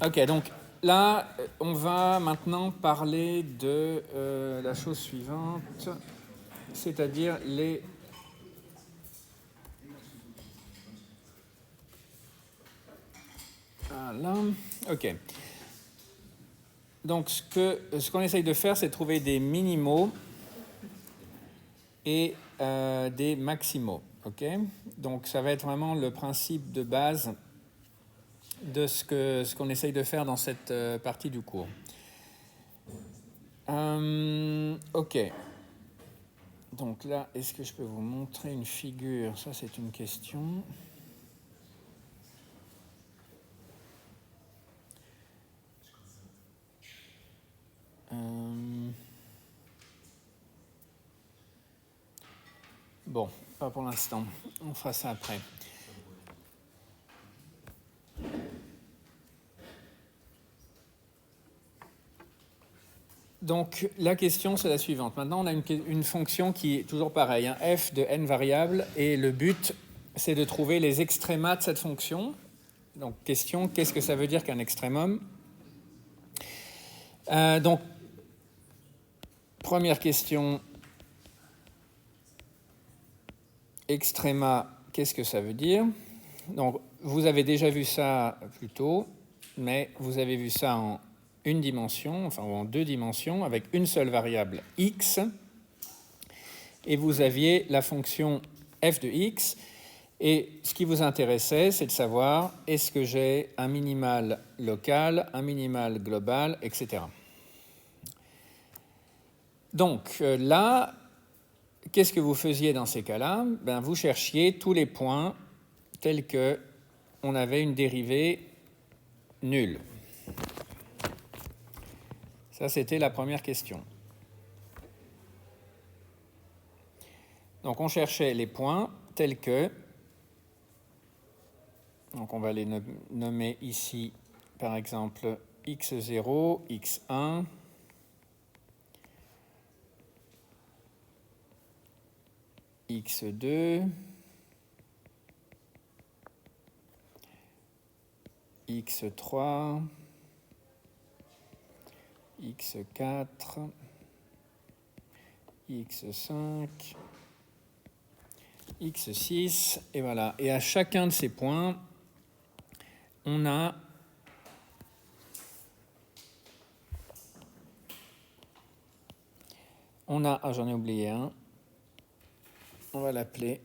Ok, donc là, on va maintenant parler de la chose suivante, c'est-à-dire les... Voilà, ok. Donc ce qu'on essaye de faire, c'est de trouver des minimaux et des maximaux. Ok. Donc ça va être vraiment le principe de base de ce qu'on essaye de faire dans cette partie du cours. Ok. Donc là, est-ce que je peux vous montrer une figure? Ça, c'est une question. Bon, pas pour l'instant. On fera ça après. Donc, la question, c'est la suivante. Maintenant, on a une fonction qui est toujours pareille, hein, f de n variables, et le but, c'est de trouver les extrémas de cette fonction. Donc, question, qu'est-ce que ça veut dire qu'un extrémum? Donc, première question, extréma, qu'est-ce que ça veut dire? Donc, vous avez déjà vu ça plus tôt, mais vous avez vu ça en une dimension, enfin en deux dimensions, avec une seule variable x, et vous aviez la fonction f de x, et ce qui vous intéressait, c'est de savoir est-ce que j'ai un minimal local, un minimal global, etc. Donc là, qu'est-ce que vous faisiez dans ces cas-là? Vous cherchiez tous les points tels qu'on avait une dérivée nulle. Ça, c'était la première question. Donc, on cherchait les points tels que... Donc, on va les nommer ici, par exemple, x0, x1, x2, x3, x4, x5, x6, et voilà. Et à chacun de ces points, on a j'en ai oublié un, on va l'appeler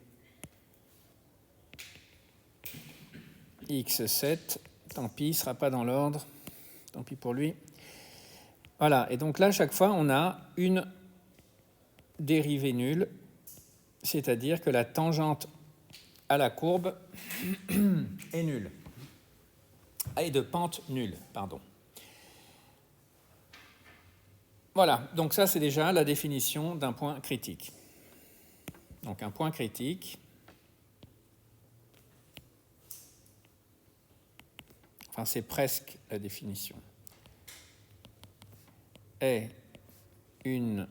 x7, tant pis, il ne sera pas dans l'ordre, tant pis pour lui. Voilà, et donc là, à chaque fois, on a une dérivée nulle, c'est-à-dire que la tangente à la courbe est nulle. Et de pente nulle, pardon. Voilà, donc ça c'est déjà la définition d'un point critique. Donc un point critique, enfin c'est presque la définition, est une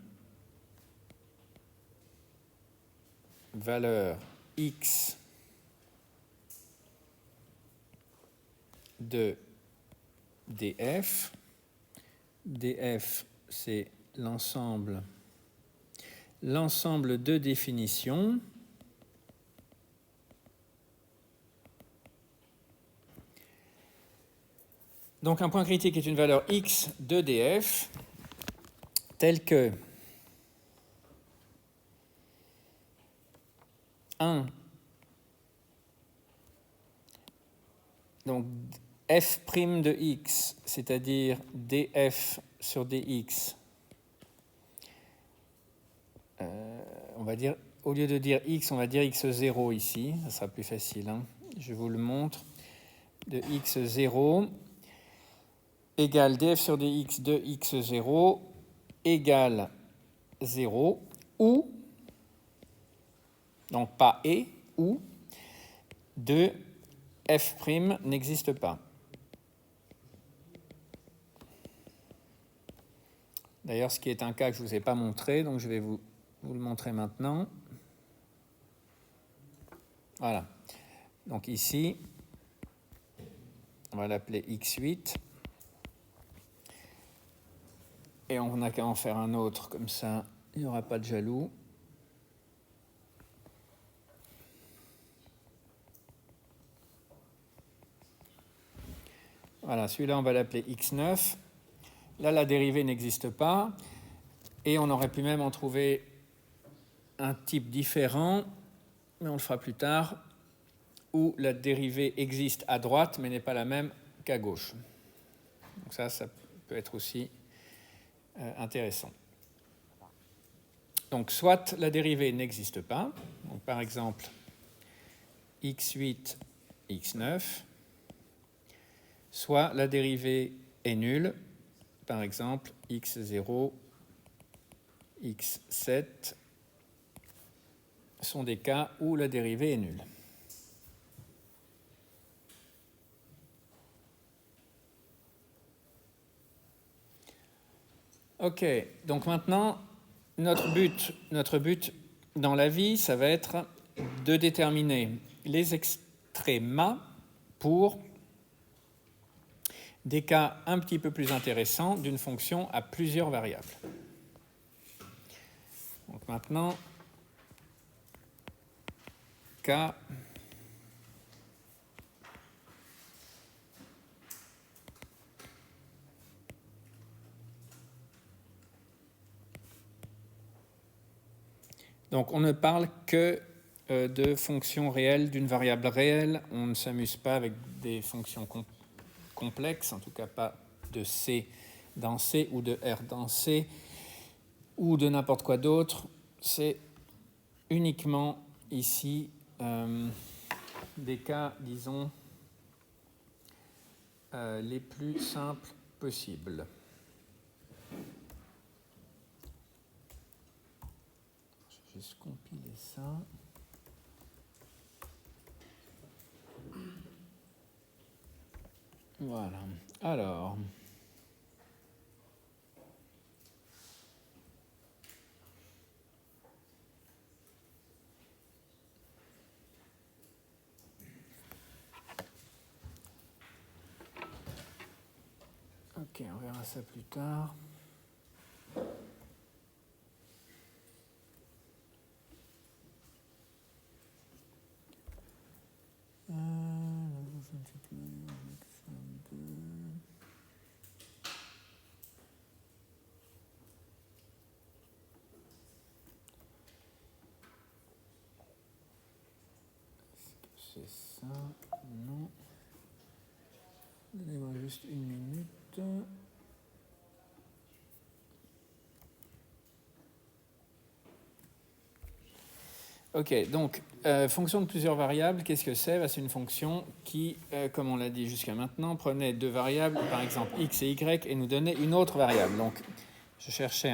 valeur x de df. df, c'est l'ensemble de définitions donc un point critique est une valeur x de df telle que 1, donc f' de x, c'est-à-dire df sur dx, on va dire, au lieu de dire x, on va dire x0 ici, ça sera plus facile, hein. Je vous le montre, de x0 égale df sur dx de x0 égale 0, ou, donc pas et, ou, de f' n'existe pas. D'ailleurs, ce qui est un cas que je ne vous ai pas montré, donc je vais vous le montrer maintenant. Voilà. Donc ici, on va l'appeler x8. Et on n'a qu'à en faire un autre, comme ça, il n'y aura pas de jaloux. Voilà, celui-là, on va l'appeler x9. Là, la dérivée n'existe pas. Et on aurait pu même en trouver un type différent, mais on le fera plus tard, où la dérivée existe à droite, mais n'est pas la même qu'à gauche. Donc ça peut être aussi intéressant. Donc, soit la dérivée n'existe pas, donc par exemple x8, x9, soit la dérivée est nulle, par exemple x0, x7 sont des cas où la dérivée est nulle. Ok, donc maintenant, notre but dans la vie, ça va être de déterminer les extrémas pour des cas un petit peu plus intéressants d'une fonction à plusieurs variables. Donc maintenant, cas donc on ne parle que de fonctions réelles d'une variable réelle. On ne s'amuse pas avec des fonctions complexes, en tout cas pas de C dans C ou de R dans C ou de n'importe quoi d'autre. C'est uniquement ici des cas, disons, les plus simples possibles. Je vais juste compiler ça. Voilà. Alors. Ok, on verra ça plus tard. C'est ça, non. Donnez-moi juste une minute. Ok, donc fonction de plusieurs variables, qu'est-ce que c'est? C'est une fonction qui, comme on l'a dit jusqu'à maintenant, prenait deux variables, par exemple x et y, et nous donnait une autre variable. Donc, je cherchais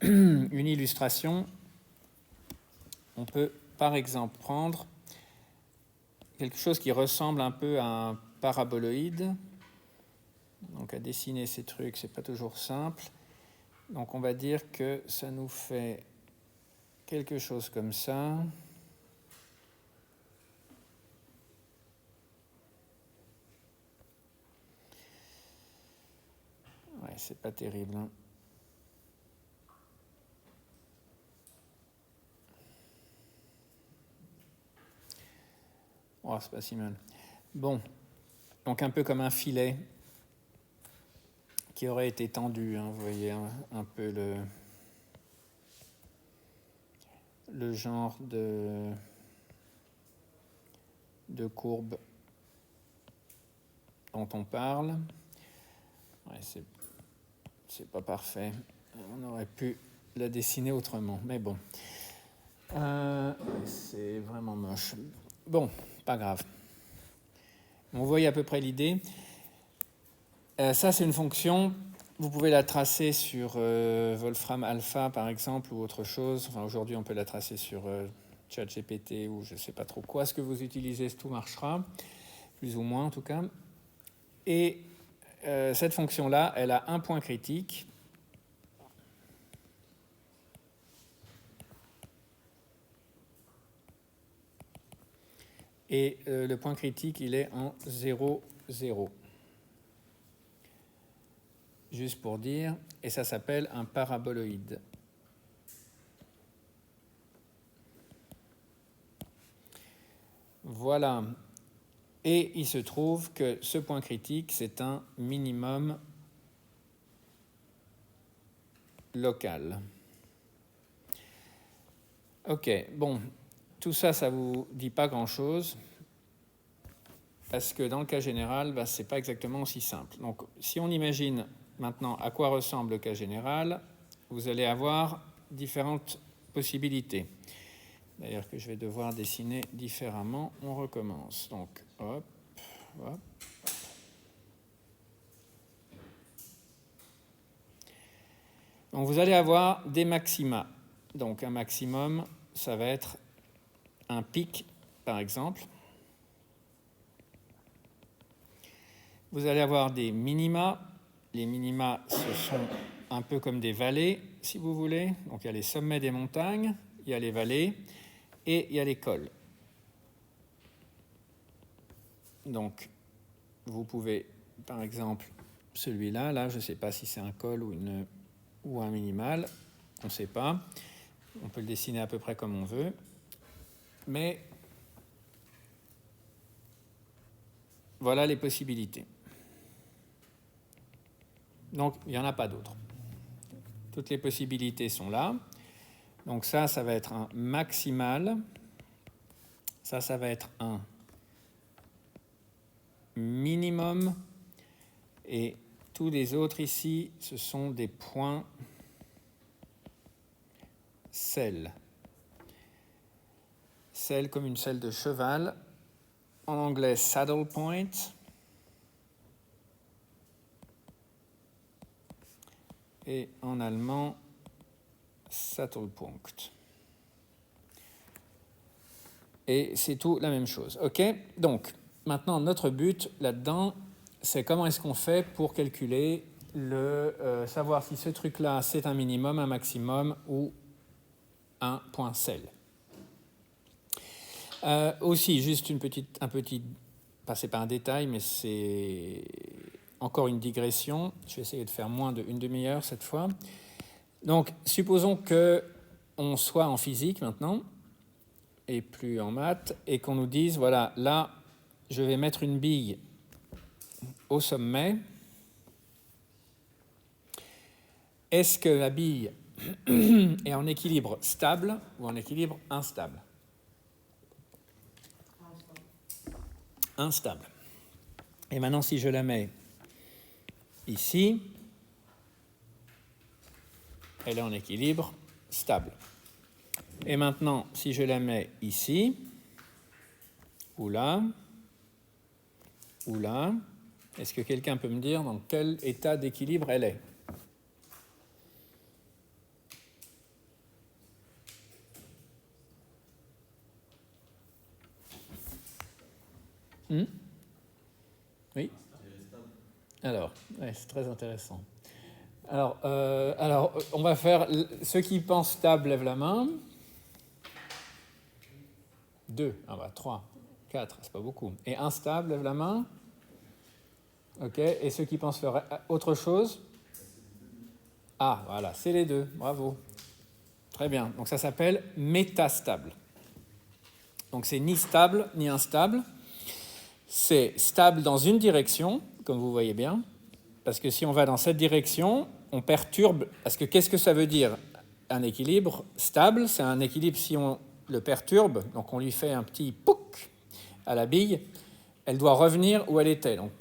une illustration. On peut, par exemple, prendre quelque chose qui ressemble un peu à un paraboloïde. Donc, à dessiner ces trucs, c'est pas toujours simple. Donc, on va dire que ça nous fait quelque chose comme ça. Ouais, c'est pas terrible, hein. Oh, c'est pas si mal. Bon, donc un peu comme un filet qui aurait été tendu, hein, vous voyez un peu le genre de courbe dont on parle. Ouais, c'est pas parfait. On aurait pu la dessiner autrement, mais bon. C'est vraiment moche. Bon, pas grave. On voit à peu près l'idée. Ça, c'est une fonction. Vous pouvez la tracer sur Wolfram Alpha, par exemple, ou autre chose. Enfin, aujourd'hui, on peut la tracer sur ChatGPT ou je ne sais pas trop quoi. Ce que vous utilisez, tout marchera, plus ou moins en tout cas. Et cette fonction-là, elle a un point critique. Et le point critique, il est en 0, 0. juste pour dire, et ça s'appelle un paraboloïde. Voilà. Et il se trouve que ce point critique, c'est un minimum local. Ok, bon, tout ça, ça ne vous dit pas grand-chose, parce que dans le cas général, ce n'est pas exactement aussi simple. Donc, si on imagine maintenant à quoi ressemble le cas général, vous allez avoir différentes possibilités. D'ailleurs, que je vais devoir dessiner différemment. On recommence. Donc, hop, hop. Donc, vous allez avoir des maxima. Donc, un maximum, ça va être un pic, par exemple. Vous allez avoir des minima. Les minima, ce sont un peu comme des vallées, si vous voulez. Donc, il y a les sommets des montagnes, il y a les vallées et il y a les cols. Donc, vous pouvez, par exemple, celui-là, là, je ne sais pas si c'est un col ou un minimal, on ne sait pas. On peut le dessiner à peu près comme on veut. Mais voilà les possibilités. Donc, il n'y en a pas d'autres. Toutes les possibilités sont là. Donc ça va être un maximal. Ça va être un minimum. Et tous les autres ici, ce sont des points selle. Selle comme une selle de cheval. En anglais, saddle point. Et en allemand, Sattelpunkt. Et c'est tout la même chose. OK ? Donc, maintenant, notre but là-dedans, c'est comment est-ce qu'on fait pour calculer savoir si ce truc-là, c'est un minimum, un maximum ou un point selle. Aussi, juste un petit, c'est pas un détail, mais c'est encore une digression. Je vais essayer de faire moins d'une demi-heure cette fois. Donc, supposons qu'on soit en physique maintenant, et plus en maths, et qu'on nous dise, voilà, là, je vais mettre une bille au sommet. Est-ce que la bille est en équilibre stable ou en équilibre instable ? Instable. Et maintenant, si je la mets ici, elle est en équilibre stable. Et maintenant, si je la mets ici, ou là, est-ce que quelqu'un peut me dire dans quel état d'équilibre elle est ? Oui. Alors, ouais, c'est très intéressant. Alors, on va faire... Ceux qui pensent stable, lèvent la main. 2, 3, 4, c'est pas beaucoup. Et instable, lève la main. OK. Et ceux qui pensent faire autre chose ? Ah, voilà, c'est les deux. Bravo. Très bien. Donc ça s'appelle métastable. Donc c'est ni stable ni instable. C'est stable dans une direction, comme vous voyez bien, parce que si on va dans cette direction, on perturbe. Parce que qu'est-ce que ça veut dire ? Un équilibre stable, c'est un équilibre si on le perturbe, donc on lui fait un petit pouc à la bille, elle doit revenir où elle était. Donc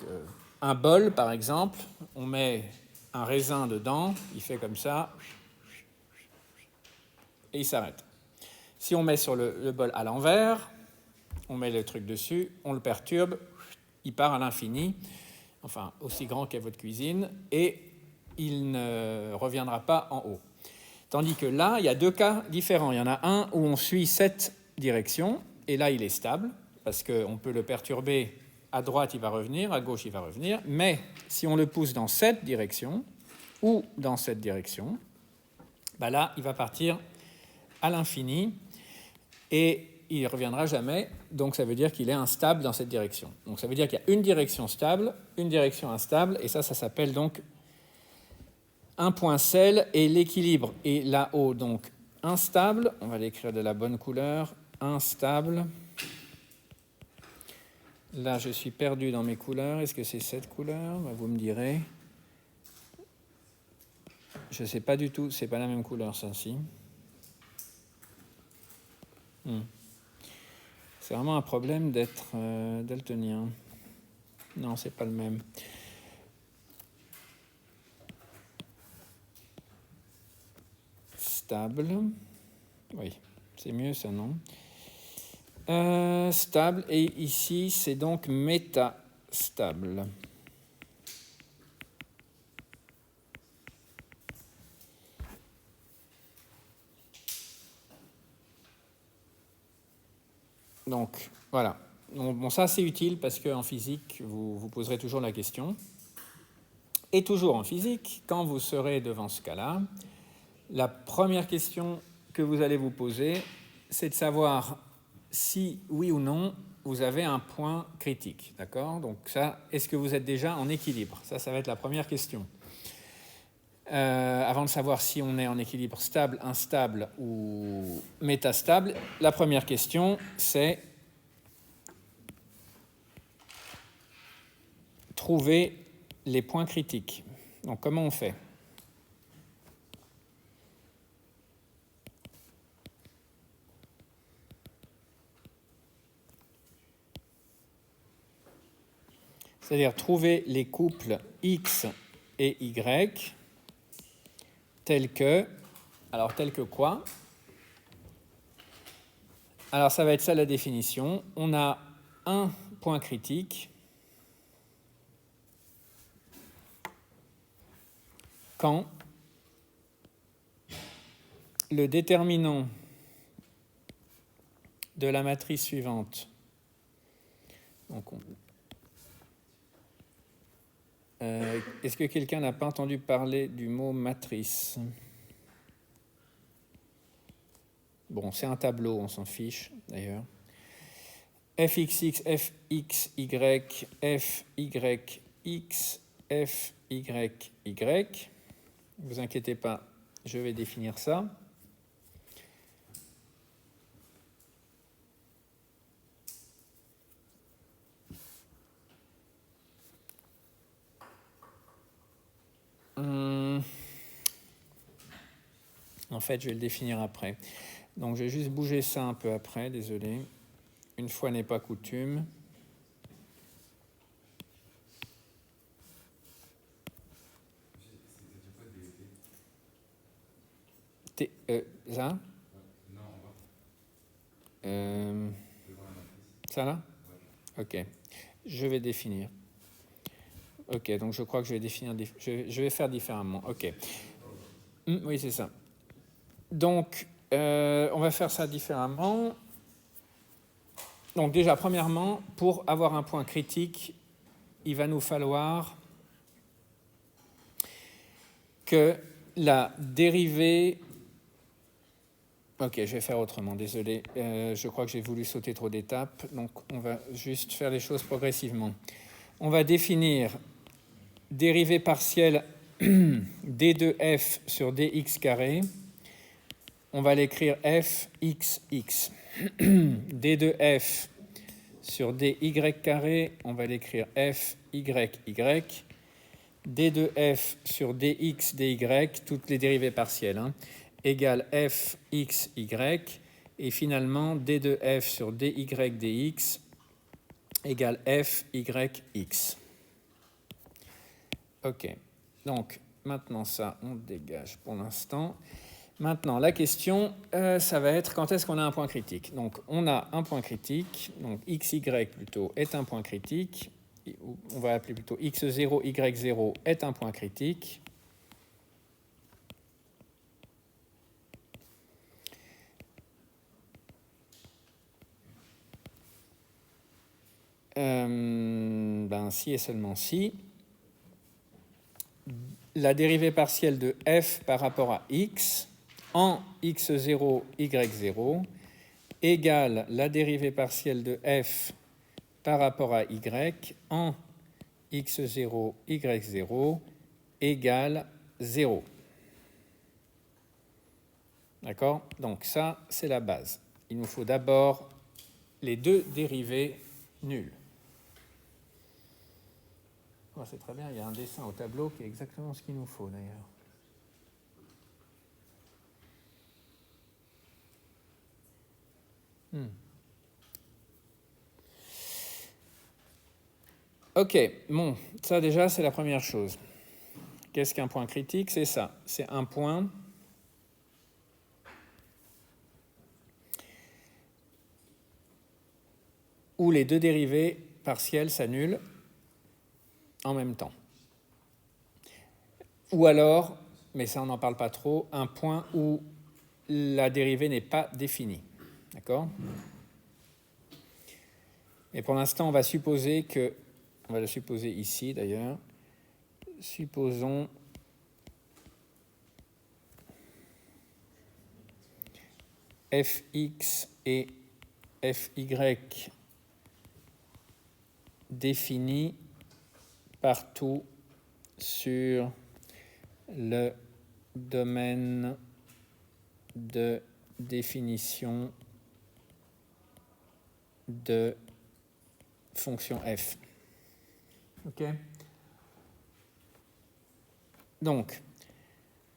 un bol, par exemple, on met un raisin dedans, il fait comme ça, et il s'arrête. Si on met sur le bol à l'envers, on met le truc dessus, on le perturbe, il part à l'infini, enfin aussi grand qu'est votre cuisine, et il ne reviendra pas en haut. Tandis que là, il y a deux cas différents. Il y en a un où on suit cette direction, et là, il est stable, parce qu'on peut le perturber à droite, il va revenir, à gauche, il va revenir, mais si on le pousse dans cette direction, ou dans cette direction, là, il va partir à l'infini, et il ne reviendra jamais, donc ça veut dire qu'il est instable dans cette direction. Donc ça veut dire qu'il y a une direction stable, une direction instable, et ça s'appelle donc un point sel et l'équilibre est là-haut, donc instable. On va l'écrire de la bonne couleur. Instable. Là, je suis perdu dans mes couleurs. Est-ce que c'est cette couleur? Vous me direz. Je ne sais pas du tout. C'est pas la même couleur, ça, si. C'est vraiment un problème d'être daltonien. Non, c'est pas le même. Stable. Oui, c'est mieux ça, non? Stable, et ici, c'est donc métastable. Donc, voilà. Bon, ça, c'est utile parce qu'en physique, vous poserez toujours la question. Et toujours en physique, quand vous serez devant ce cas-là, la première question que vous allez vous poser, c'est de savoir si, oui ou non, vous avez un point critique. D'accord? Donc ça, est-ce que vous êtes déjà en équilibre? Ça va être la première question. Avant de savoir si on est en équilibre stable, instable ou métastable, la première question, c'est trouver les points critiques. Donc comment on fait? C'est-à-dire trouver les couples X et Y tels que... Alors, tels que quoi? Alors, ça va être ça la définition. On a un point critique quand le déterminant de la matrice suivante, donc est-ce que quelqu'un n'a pas entendu parler du mot matrice? Bon, c'est un tableau, on s'en fiche d'ailleurs. fxx, fxy, fyx, fyy. Ne vous inquiétez pas, je vais définir ça. En fait, je vais le définir après. Donc, je vais juste bouger ça un peu après, désolé. Une fois n'est pas coutume. Ça ça là? Ok. Je vais définir. Ok, donc je crois que je vais définir. Je vais faire différemment. Ok. Oui, c'est ça. Donc, on va faire ça différemment. Donc déjà, premièrement, pour avoir un point critique, il va nous falloir que la dérivée... Ok, je vais faire autrement, désolé. Je crois que j'ai voulu sauter trop d'étapes, donc on va juste faire les choses progressivement. On va définir dérivée partielle d de f sur dx carré. On va l'écrire fxx. d de f sur dy carré, on va l'écrire fyy. d de f sur dx, dy, toutes les dérivées partielles, égale fxy. Et finalement, d de f sur dy, dx égale fyx. OK. Donc, maintenant, ça, on dégage pour l'instant. Maintenant, la question, ça va être quand est-ce qu'on a un point critique. Donc, on a un point critique, donc xy plutôt est un point critique. On va appeler plutôt x0, y0 est un point critique. Si et seulement si la dérivée partielle de f par rapport à x en x0, y0 égale la dérivée partielle de f par rapport à y en x0, y0 égale 0. D'accord? Donc ça, c'est la base. Il nous faut d'abord les deux dérivés nuls. Oh, c'est très bien, il y a un dessin au tableau qui est exactement ce qu'il nous faut d'ailleurs. Ok, bon, ça déjà c'est la première chose. Qu'est-ce qu'un point critique? C'est ça, c'est un point où les deux dérivés partiels s'annulent en même temps. Ou alors, mais ça on n'en parle pas trop, un point où la dérivée n'est pas définie. D'accord? Et pour l'instant, on va supposer que, on va le supposer ici d'ailleurs, supposons fx et fy définis partout sur le domaine de définition de fonction f. OK? Donc,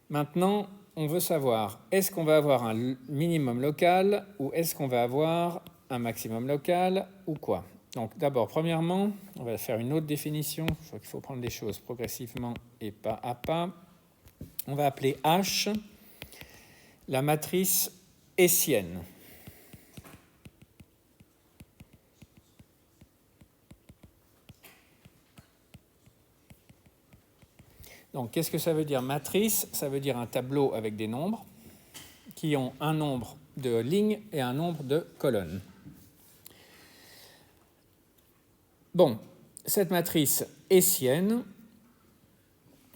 maintenant, on veut savoir, est-ce qu'on va avoir un minimum local ou est-ce qu'on va avoir un maximum local ou quoi? Donc, d'abord, premièrement, on va faire une autre définition. Je crois qu'il faut prendre les choses progressivement et pas à pas. On va appeler H la matrice hessienne. Donc, qu'est-ce que ça veut dire matrice? Ça veut dire un tableau avec des nombres qui ont un nombre de lignes et un nombre de colonnes. Bon, cette matrice hessienne,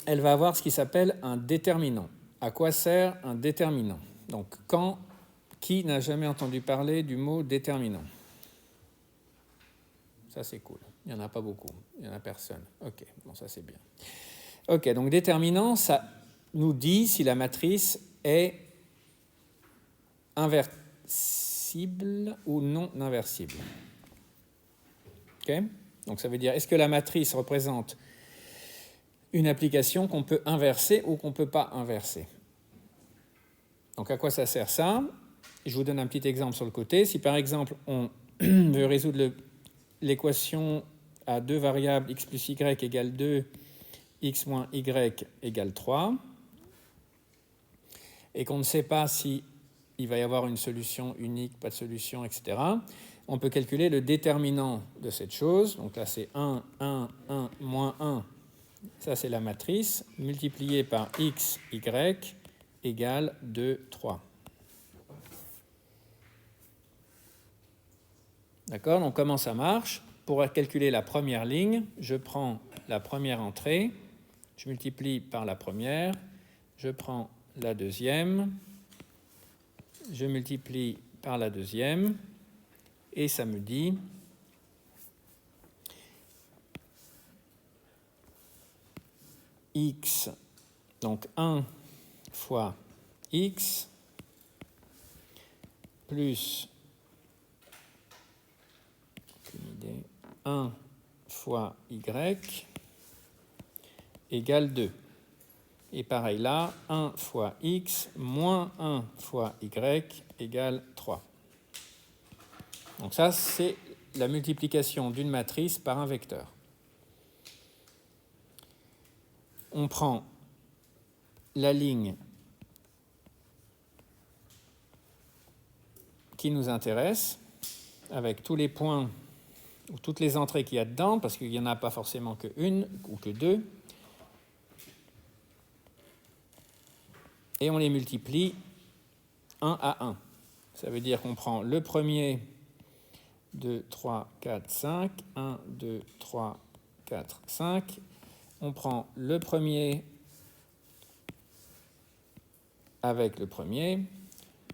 elle va avoir ce qui s'appelle un déterminant. À quoi sert un déterminant? Donc, qui n'a jamais entendu parler du mot déterminant? Ça, c'est cool. Il n'y en a pas beaucoup. Il n'y en a personne. OK, bon, ça, c'est bien. OK, donc déterminant, ça nous dit si la matrice est inversible ou non inversible. OK? Donc, ça veut dire, est-ce que la matrice représente une application qu'on peut inverser ou qu'on ne peut pas inverser? Donc, à quoi ça sert ça? Je vous donne un petit exemple sur le côté. Si, par exemple, on veut résoudre l'équation à deux variables x plus y égale 2, x moins y égale 3, et qu'on ne sait pas si il va y avoir une solution unique, pas de solution, etc., on peut calculer le déterminant de cette chose. Donc là, c'est 1, 1, 1, moins 1. Ça, c'est la matrice, multipliée par x, y, égale 2, 3. D'accord? Donc, comment ça marche? Pour calculer la première ligne, je prends la première entrée, je multiplie par la première, je prends la deuxième, je multiplie par la deuxième, et ça me dit x, donc 1 fois x, plus 1 fois y égale 2. Et pareil là, 1 fois x moins 1 fois y égale 3. Donc ça, c'est la multiplication d'une matrice par un vecteur. On prend la ligne qui nous intéresse, avec tous les points ou toutes les entrées qu'il y a dedans, parce qu'il n'y en a pas forcément qu'une ou que deux, et on les multiplie 1 à 1. Ça veut dire qu'on prend le premier 2, 3, 4, 5, 1, 2, 3, 4, 5. On prend le premier avec le premier,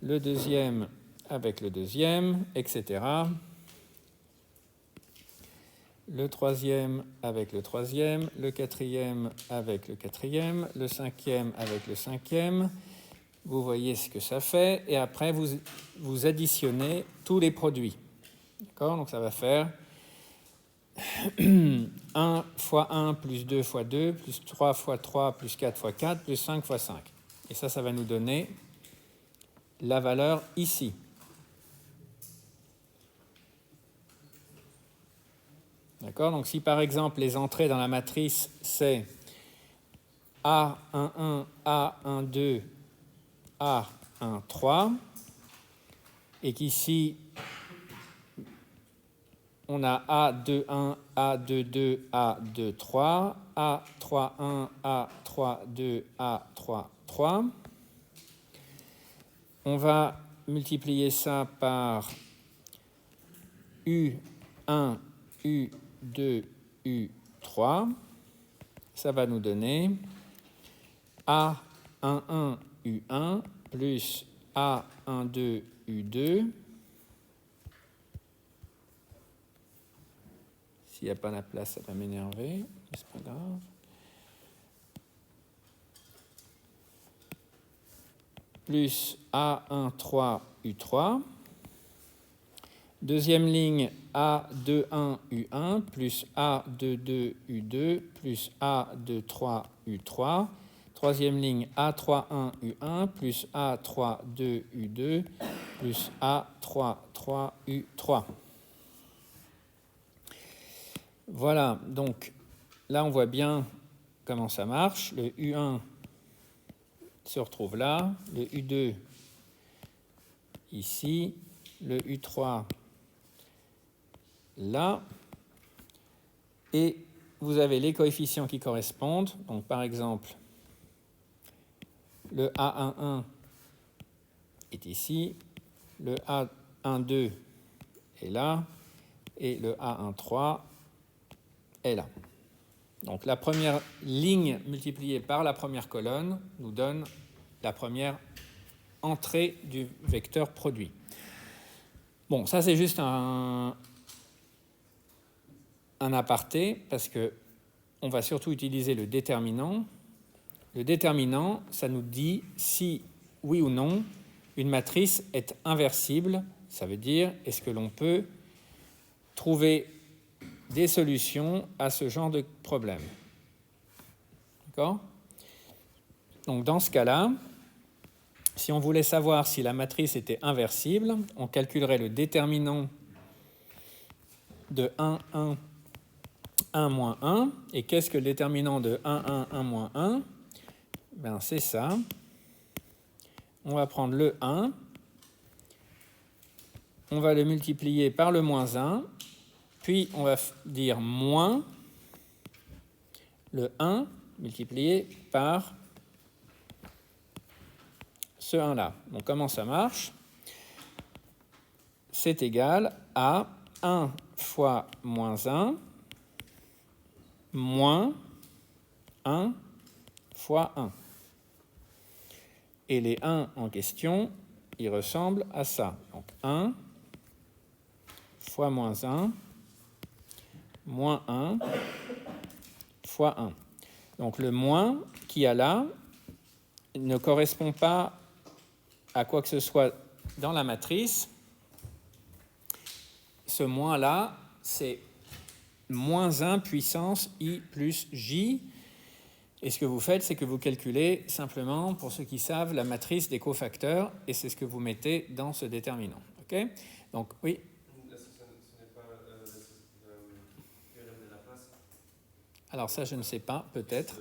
le deuxième avec le deuxième, etc. le troisième avec le troisième, le quatrième avec le quatrième, le cinquième avec le cinquième. Vous voyez ce que ça fait. Et après, vous additionnez tous les produits. D'accord? Donc ça va faire 1 fois 1 plus 2 fois 2 plus 3 fois 3 plus 4 fois 4 plus 5 fois 5. Et ça va nous donner la valeur ici. D'accord? Donc si par exemple les entrées dans la matrice c'est A11, A12, A13 et qu'ici on a A21, A22, A23, A31, A32, A33. On va multiplier ça par U1, U2, U3. Ça va nous donner A11, U1 plus A12, U2. S'il n'y a pas la place, ça va m'énerver. C'est pas grave. Plus A13, U3. Deuxième ligne, A21, U1 plus A22, U2 plus A23, U3. Troisième ligne, A31, U1 plus A32, U2 plus A33, U3. Voilà, donc là on voit bien comment ça marche. Le U1 se retrouve là, le U2 ici, le U3 là, et vous avez les coefficients qui correspondent. Donc par exemple, le A11 est ici, le A12 est là, et le A13 est là. Donc la première ligne multipliée par la première colonne nous donne la première entrée du vecteur produit. Bon, ça c'est juste un aparté, parce qu'on va surtout utiliser le déterminant. Le déterminant, ça nous dit si, oui ou non, une matrice est inversible. Ça veut dire, est-ce que l'on peut trouver des solutions à ce genre de problème. D'accord? Donc dans ce cas-là, si on voulait savoir si la matrice était inversible, on calculerait le déterminant de 1, 1, 1, moins 1. Et qu'est-ce que le déterminant de 1, 1, 1, moins 1? Ben, c'est ça. On va prendre le 1, on va le multiplier par le moins 1, puis on va dire moins le 1 multiplié par ce 1-là. Donc comment ça marche? C'est égal à 1 fois moins 1 moins 1 fois 1. Et les 1 en question, ils ressemblent à ça. Donc 1 fois moins 1 moins 1 fois 1. Donc le moins qu'il y a là ne correspond pas à quoi que ce soit dans la matrice. Ce moins-là, c'est moins 1 puissance i plus j. Et ce que vous faites, c'est que vous calculez simplement, pour ceux qui savent, la matrice des cofacteurs, et c'est ce que vous mettez dans ce déterminant. Okay? Donc, oui. Ce n'est pas le théorème de Laplace. Alors ça, je ne sais pas, peut-être.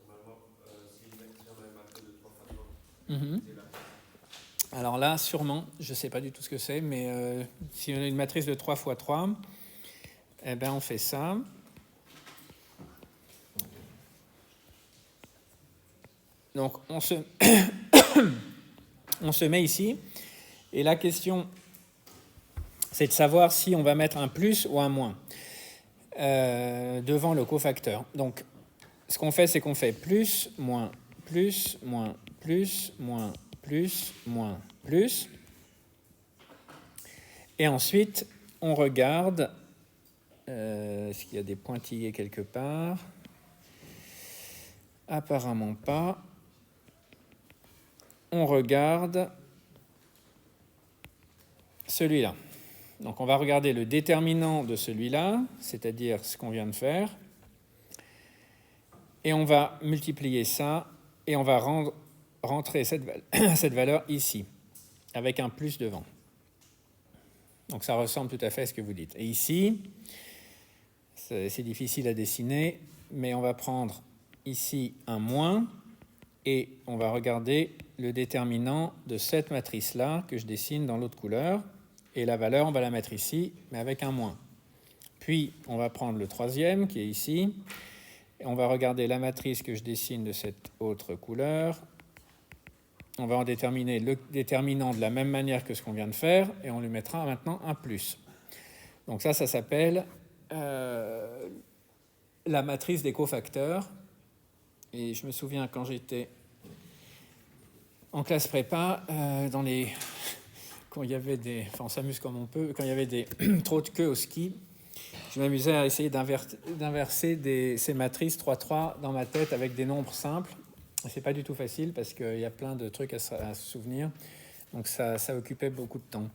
Normalement, si on avait marqué de 3 fois 3, c'est là. Alors là, sûrement, je ne sais pas du tout ce que c'est, mais si on a une matrice de 3 fois 3, eh bien, on fait ça. Donc, on se met ici, et la question, c'est de savoir si on va mettre un plus ou un moins devant le cofacteur. Donc, ce qu'on fait, c'est qu'on fait plus, moins, plus, moins, plus, moins, plus, moins, plus. Et ensuite, on regarde Est-ce qu'il y a des pointillés quelque part? Apparemment pas. On regarde celui-là. Donc on va regarder le déterminant de celui-là, c'est-à-dire ce qu'on vient de faire, et on va multiplier ça, et on va rentrer cette valeur ici, avec un plus devant. Donc ça ressemble tout à fait à ce que vous dites. Et ici, c'est difficile à dessiner, mais on va prendre ici un moins, et on va regarder le déterminant de cette matrice-là que je dessine dans l'autre couleur, et la valeur, on va la mettre ici, mais avec un moins. Puis, on va prendre le troisième, qui est ici, et on va regarder la matrice que je dessine de cette autre couleur. On va en déterminer le déterminant de la même manière que ce qu'on vient de faire, et on lui mettra maintenant un plus. Donc ça s'appelle la matrice des cofacteurs. Et je me souviens quand j'étais en classe prépa, quand il y avait des... Enfin, on s'amuse comme on peut. Quand il y avait des trop de queues au ski, je m'amusais à essayer d'inverser ces matrices 3-3 dans ma tête avec des nombres simples. C'est pas du tout facile parce qu'il y a plein de trucs à se souvenir. Donc ça occupait beaucoup de temps.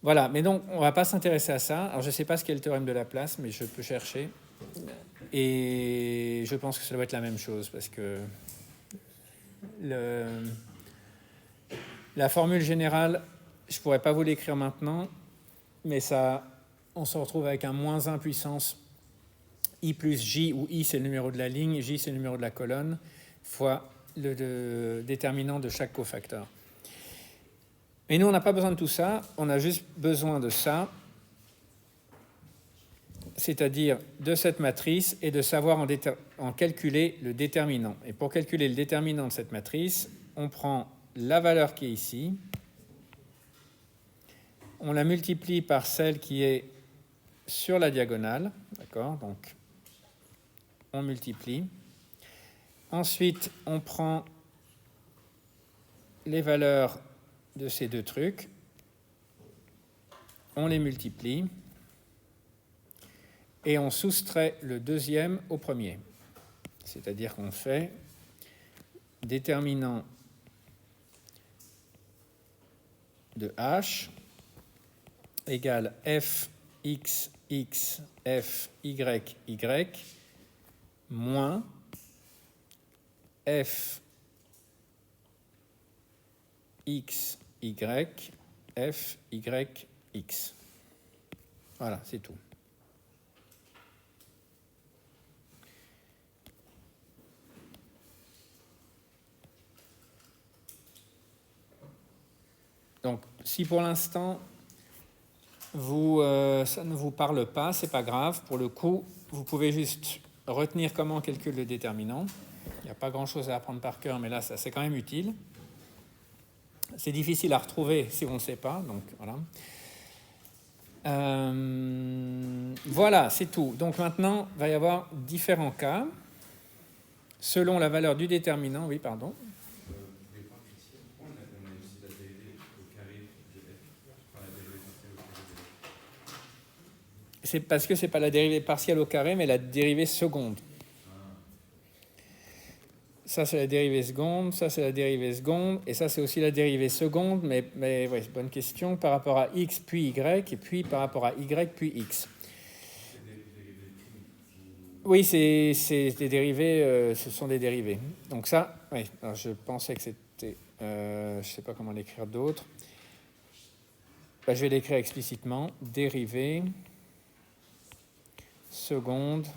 Voilà, mais donc on va pas s'intéresser à ça. Alors je sais pas ce qu'est le théorème de Laplace, mais je peux chercher. Et je pense que ça doit être la même chose parce que la formule générale, je pourrais pas vous l'écrire maintenant, mais on se retrouve avec un moins 1 puissance i plus j, où i c'est le numéro de la ligne, j c'est le numéro de la colonne, fois le déterminant de chaque cofacteur. Mais nous, on n'a pas besoin de tout ça, on a juste besoin de ça, c'est-à-dire de cette matrice, et de savoir en calculer le déterminant. Et pour calculer le déterminant de cette matrice, on prend la valeur qui est ici, on la multiplie par celle qui est sur la diagonale, d'accord? Donc, on multiplie. Ensuite, on prend les valeurs de ces deux trucs, on les multiplie, et on soustrait le deuxième au premier. C'est-à-dire qu'on fait déterminant de h égale f x x f y y moins f x y f y x. Voilà, c'est tout. Donc, si pour l'instant, ça ne vous parle pas, c'est pas grave. Pour le coup, vous pouvez juste retenir comment on calcule le déterminant. Il n'y a pas grand-chose à apprendre par cœur, mais là, ça c'est quand même utile. C'est difficile à retrouver si on ne sait pas, donc voilà. Voilà, c'est tout. Donc maintenant, il va y avoir différents cas selon la valeur du déterminant. Oui, pardon. C'est parce que ce n'est pas la dérivée partielle au carré, mais la dérivée seconde. Ça, c'est la dérivée seconde, ça, c'est la dérivée seconde, et ça, c'est aussi la dérivée seconde, mais ouais, c'est une bonne question, par rapport à x puis y, et puis par rapport à y puis x. Oui, c'est des dérivés, ce sont des dérivés. Donc ça, oui, alors je pensais que c'était... je ne sais pas comment l'écrire d'autre. Je vais l'écrire explicitement. Dérivée seconde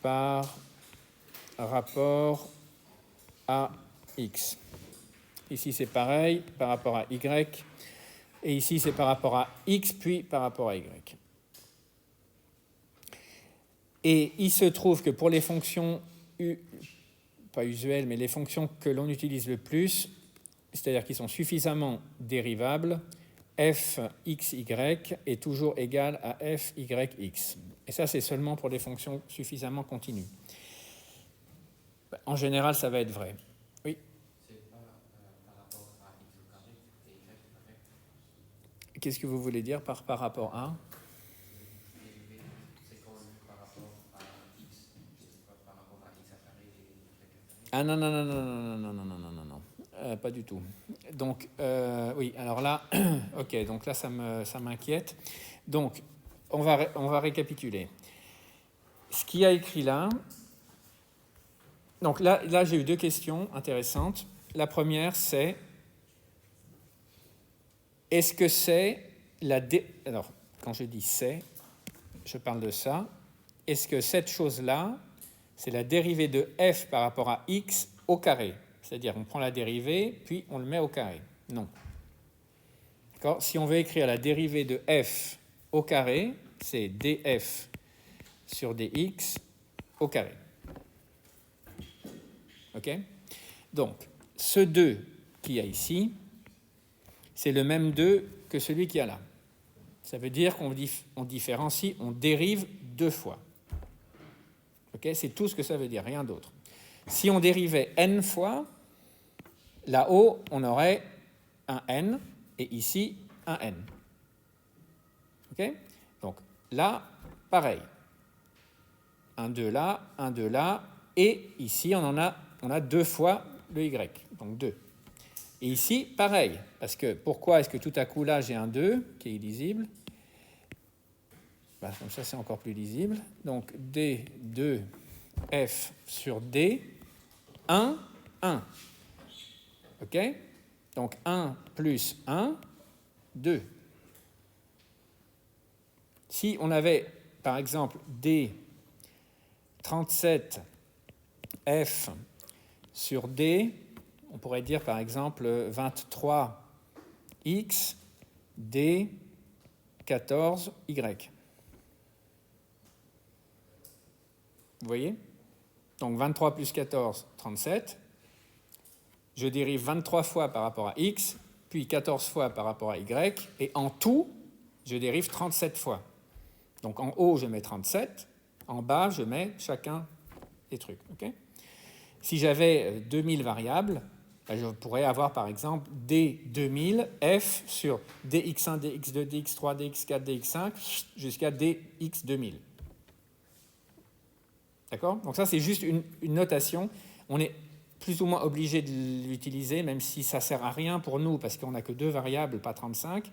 par rapport à x. Ici, c'est pareil, par rapport à y. Et ici, c'est par rapport à x, puis par rapport à y. Et il se trouve que pour les fonctions, pas usuelles, mais les fonctions que l'on utilise le plus, c'est-à-dire qui sont suffisamment dérivables, f x y est toujours égal à f y x. Et ça, c'est seulement pour les fonctions suffisamment continues. En général, ça va être vrai. Oui. C'est pas par rapport à x au carré et y au carré. Qu'est-ce que vous voulez dire par rapport à? Ah non, non, non, non, non, non, non, non, non, non, non. Pas du tout. Donc, oui, alors là, ok, donc là, ça m'inquiète. Donc, on va récapituler. Ce qu'il y a écrit là, donc là j'ai eu deux questions intéressantes. La première, c'est est-ce que c'est la... Alors, quand je dis c'est, je parle de ça. Est-ce que cette chose-là, c'est la dérivée de f par rapport à x au carré? C'est-à-dire, on prend la dérivée, puis on le met au carré. Non. D'accord? Si on veut écrire la dérivée de f au carré, c'est df sur dx au carré. OK? Donc, ce 2 qu'il y a ici, c'est le même 2 que celui qu'il y a là. Ça veut dire qu'on différencie, on dérive deux fois. Okay? C'est tout ce que ça veut dire, rien d'autre. Si on dérivait n fois, là-haut, on aurait un n, et ici, un n. Okay? Donc là, pareil. Un 2 là, un 2 là, et ici, on a deux fois le y, donc 2. Et ici, pareil, parce que pourquoi est-ce que tout à coup là, j'ai un 2 qui est illisible? Comme ça, c'est encore plus lisible. Donc d2 f sur d, 1, 1. OK? Donc 1 plus 1, 2. Si on avait, par exemple, d 37 f sur d, on pourrait dire, par exemple, 23x d 14y. Vous voyez? Donc 23 plus 14, 37. Je dérive 23 fois par rapport à x, puis 14 fois par rapport à y, et en tout, je dérive 37 fois. Donc en haut, je mets 37, en bas, je mets chacun des trucs. Okay? Si j'avais 2000 variables, je pourrais avoir par exemple d2000 f sur dx1, dx2, dx3, dx4, dx5 jusqu'à dx2000. D'accord? Donc ça, c'est juste une notation. On est plus ou moins obligé de l'utiliser, même si ça ne sert à rien pour nous, parce qu'on n'a que 2 variables, pas 35.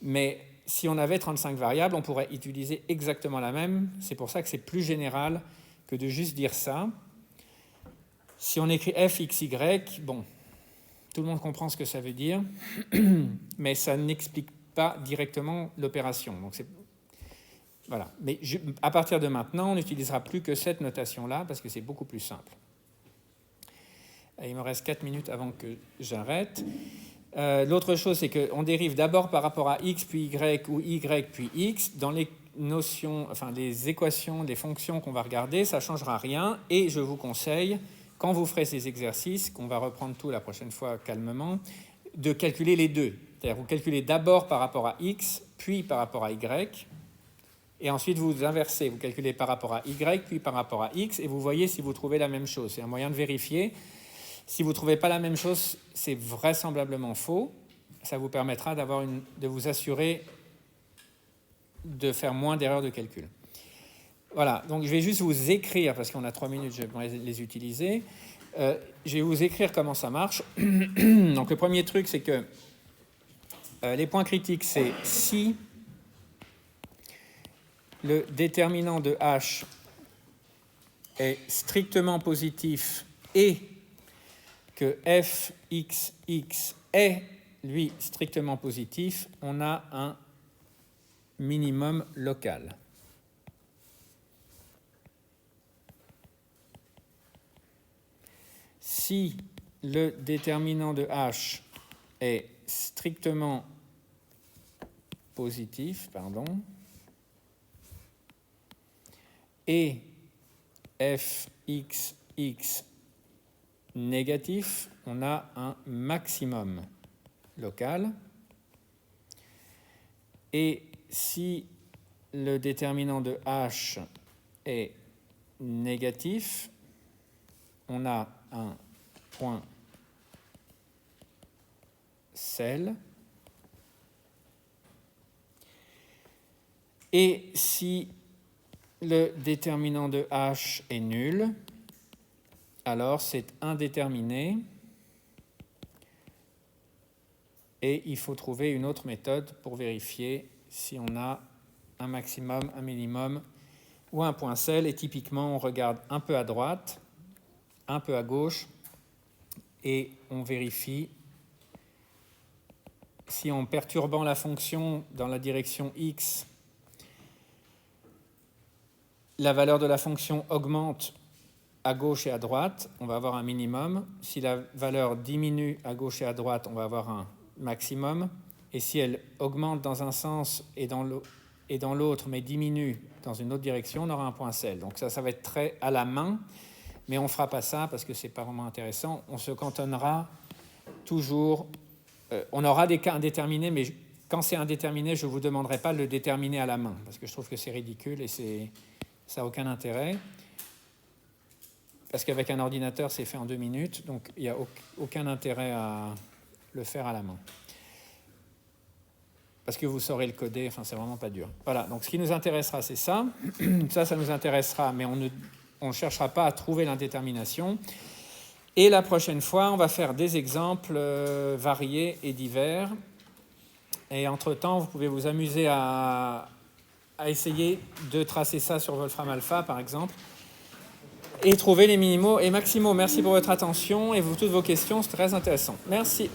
Mais si on avait 35 variables, on pourrait utiliser exactement la même. C'est pour ça que c'est plus général que de juste dire ça. Si on écrit f, x, y, bon, tout le monde comprend ce que ça veut dire, mais ça n'explique pas directement l'opération. Donc voilà. Mais à partir de maintenant, on n'utilisera plus que cette notation-là, parce que c'est beaucoup plus simple. Il me reste 4 minutes avant que j'arrête. L'autre chose, c'est qu'on dérive d'abord par rapport à x, puis y, ou y, puis x. Dans les notions, enfin les équations, les fonctions qu'on va regarder, ça ne changera rien. Et je vous conseille, quand vous ferez ces exercices, qu'on va reprendre tout la prochaine fois calmement, de calculer les deux. C'est-à-dire vous calculez d'abord par rapport à x, puis par rapport à y. Et ensuite, vous inversez. Vous calculez par rapport à y, puis par rapport à x, et vous voyez si vous trouvez la même chose. C'est un moyen de vérifier. Si vous ne trouvez pas la même chose, c'est vraisemblablement faux. Ça vous permettra de vous assurer de faire moins d'erreurs de calcul. Voilà, donc je vais juste vous écrire, parce qu'on a 3 minutes, je vais les utiliser. Je vais vous écrire comment ça marche. Donc le premier truc, c'est que les points critiques, c'est si le déterminant de h est strictement positif et que f, x, x est, lui, strictement positif, on a un minimum local. Si le déterminant de h est strictement positif, et f, x, x négatif, on a un maximum local. Et si le déterminant de h est négatif, on a un point cell. Et si le déterminant de h est nul, alors c'est indéterminé et il faut trouver une autre méthode pour vérifier si on a un maximum, un minimum ou un point sel. Et typiquement, on regarde un peu à droite, un peu à gauche et on vérifie si en perturbant la fonction dans la direction x, la valeur de la fonction augmente à gauche et à droite, on va avoir un minimum. Si la valeur diminue à gauche et à droite, on va avoir un maximum. Et si elle augmente dans un sens et dans l'autre, mais diminue dans une autre direction, on aura un point sel. Donc ça va être très à la main, mais on ne fera pas ça parce que ce n'est pas vraiment intéressant. On se cantonnera toujours... on aura des cas indéterminés, mais quand c'est indéterminé, je ne vous demanderai pas de le déterminer à la main, parce que je trouve que c'est ridicule et ça n'a aucun intérêt. Parce qu'avec un ordinateur, c'est fait en 2 minutes, donc il n'y a aucun intérêt à le faire à la main. Parce que vous saurez le coder, enfin, c'est vraiment pas dur. Voilà, donc ce qui nous intéressera, c'est ça. Ça nous intéressera, mais on ne cherchera pas à trouver l'indétermination. Et la prochaine fois, on va faire des exemples variés et divers. Et entre-temps, vous pouvez vous amuser à essayer de tracer ça sur Wolfram Alpha, par exemple, et trouver les minimaux et maximaux. Merci pour votre attention et toutes vos questions, c'est très intéressant. Merci.